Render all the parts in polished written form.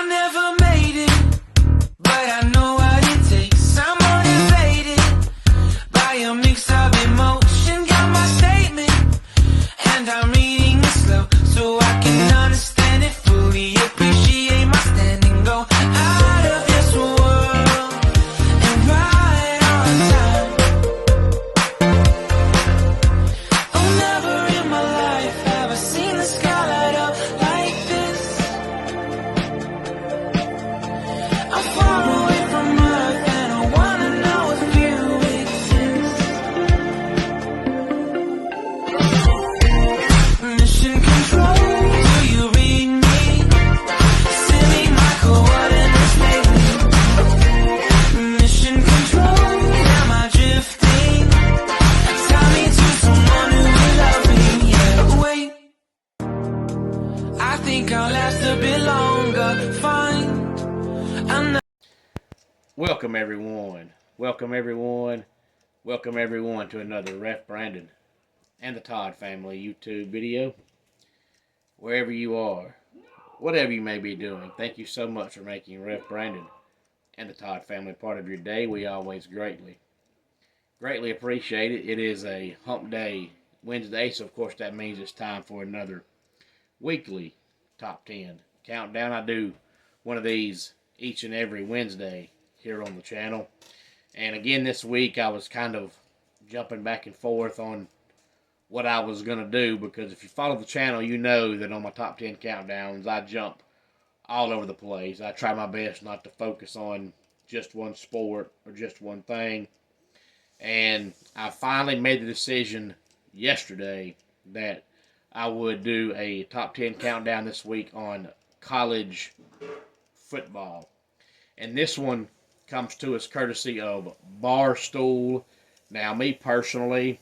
I never made it, but I know what it takes. I'm motivated by a mix of emotion. Got my statement, and I'm reading it slow so I can understand it fully. Appreciate my standing, go out of this world and right on time. Oh, never in my life have I seen the sky light up like this. I'm far away from Earth and I wanna know if you exist. Mission control, do you read me? Send me my coordinates lately. Mission control, am I drifting? Tie me to someone who will love me, yeah. Wait, I think I'll last a bit longer. Fine, I'm not. Welcome everyone. Welcome everyone. Welcome everyone to another Ref Brandon and the Todd family YouTube video. Wherever you are, whatever you may be doing, thank you so much for making Ref Brandon and the Todd family part of your day. We always greatly appreciate it. It is a hump day Wednesday, so of course that means it's time for another weekly top 10 countdown. I do one of these each and every Wednesday here on the channel. And again, this week I was kind of jumping back and forth on what I was going to do, because if you follow the channel, you know that on my top 10 countdowns, I jump all over the place. I try my best not to focus on just one sport or just one thing. And I finally made the decision yesterday that I would do a top 10 countdown this week on college football. And this one comes to us courtesy of Barstool. Now, me personally,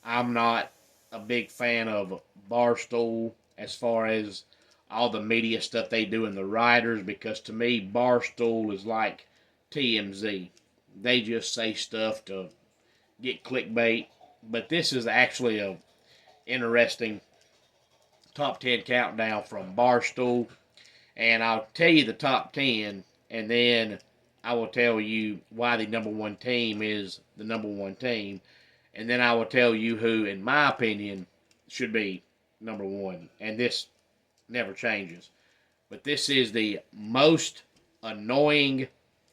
I'm not a big fan of Barstool as far as all the media stuff they do and the writers, because to me, Barstool is like TMZ. They just say stuff to get clickbait. But this is actually a interesting top 10 countdown from Barstool. And I'll tell you the top 10, and then I will tell you why the number one team is the number one team. And then I will tell you who, in my opinion, should be number one. And this never changes. But this is the most annoying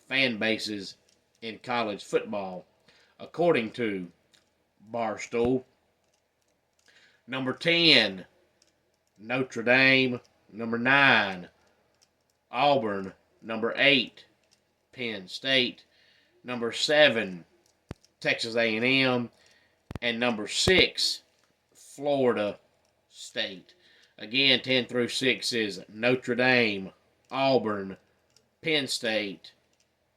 fan bases in college football, according to Barstool. Number 10, Notre Dame. Number 9, Auburn. Number 8, Penn State. Number 7, Texas A&M. And number 6, Florida State. Again, 10 through 6 is Notre Dame, Auburn, Penn State,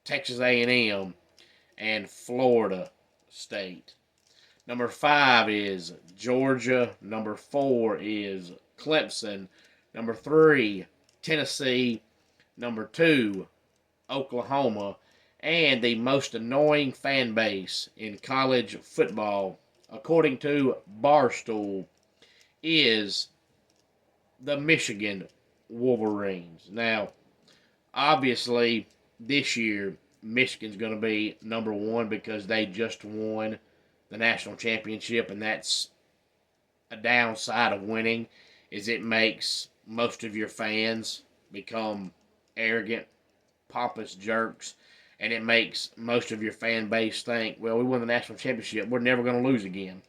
Texas A&M, and Florida State. Number 5 is Georgia. Number 4 is Clemson. Number 3, Tennessee. Number 2, Oklahoma. And the most annoying fan base in college football, according to Barstool, is the Michigan Wolverines. Now, obviously, this year, Michigan's going to be number one because they just won the national championship, and that's a downside of winning, is it makes most of your fans become arrogant, pompous jerks, and it makes most of your fan base think, well, we won the national championship, we're never going to lose again.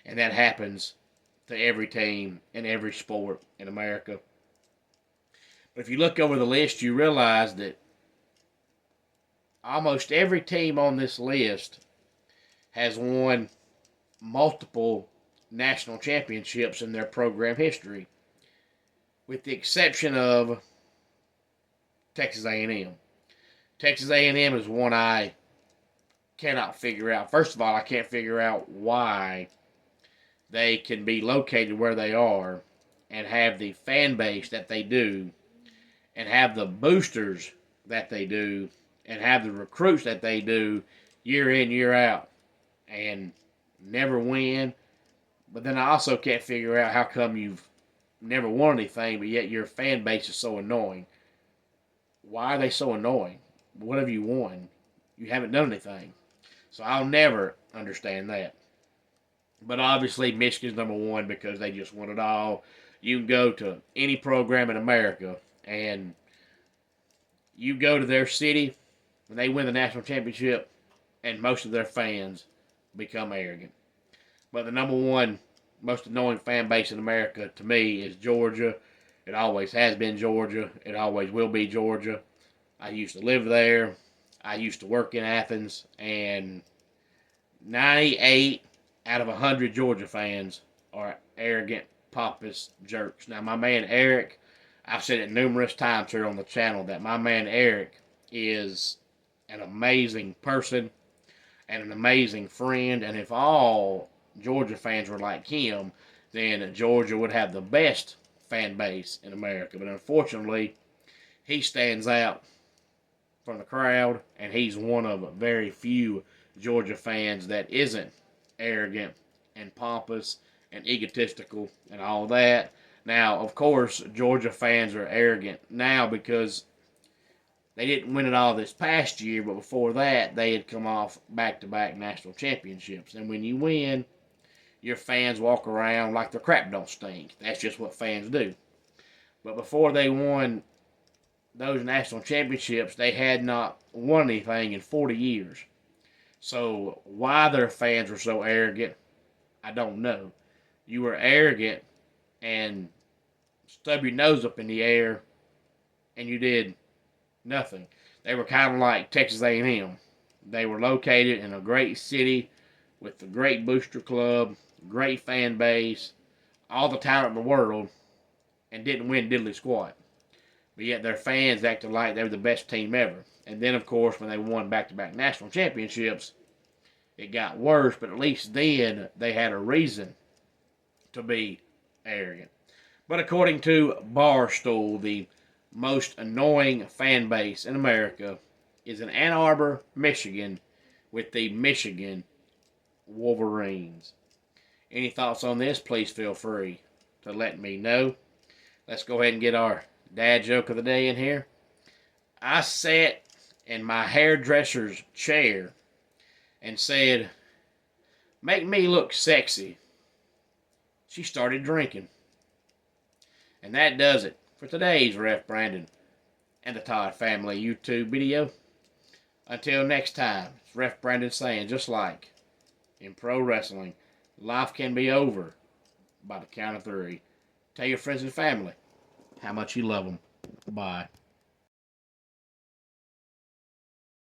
And that happens to every team in every sport in America. But if you look over the list, you realize that almost every team on this list has won multiple national championships in their program history, with the exception of Texas A&M. Texas A&M is one I cannot figure out. First of all, I can't figure out why they can be located where they are and have the fan base that they do and have the boosters that they do and have the recruits that they do year in, year out and never win. But then I also can't figure out how come you've never won anything, but yet your fan base is so annoying. why are they so annoying? What have you won? You haven't done anything. So I'll never understand that. But obviously, Michigan's number one because they just won it all. You can go to any program in America and you go to their city when they win the national championship, and most of their fans become arrogant. But the number one most annoying fan base in America to me is Georgia. It always has been Georgia. It always will be Georgia. I used to live there. I used to work in Athens, and 98 out of 100 Georgia fans are arrogant, pompous jerks. Now, my man Eric, I've said it numerous times here on the channel that my man Eric is an amazing person and an amazing friend, and if all Georgia fans were like him, then Georgia would have the best fan base in America. But unfortunately, he stands out from the crowd, and he's one of very few Georgia fans that isn't arrogant and pompous and egotistical and all that. Now, of course, Georgia fans are arrogant now because they didn't win it all this past year, but before that, they had come off back-to-back national championships. And when you win, your fans walk around like their crap don't stink. That's just what fans do. But before they won those national championships, they had not won anything in 40 years. So why their fans were so arrogant, I don't know. You were arrogant and stub your nose up in the air, and you did nothing. They were kind of like Texas A&M. They were located in a great city with a great booster club, great fan base, all the talent in the world, and didn't win diddly squat. But yet their fans acted like they were the best team ever. And then, of course, when they won back-to-back national championships, it got worse, but at least then they had a reason to be arrogant. But according to Barstool, the most annoying fan base in America is in Ann Arbor, Michigan, with the Michigan Wolverines. Any thoughts on this? Please feel free to let me know. Let's go ahead and get our dad joke of the day in here. I sat in my hairdresser's chair and said, "Make me look sexy." She started drinking. And that does it for today's Ref Brandon and the Todd Family YouTube video. Until next time, it's Ref Brandon saying, just like in pro wrestling, life can be over by the count of 3. Tell your friends and family how much you love them. Bye.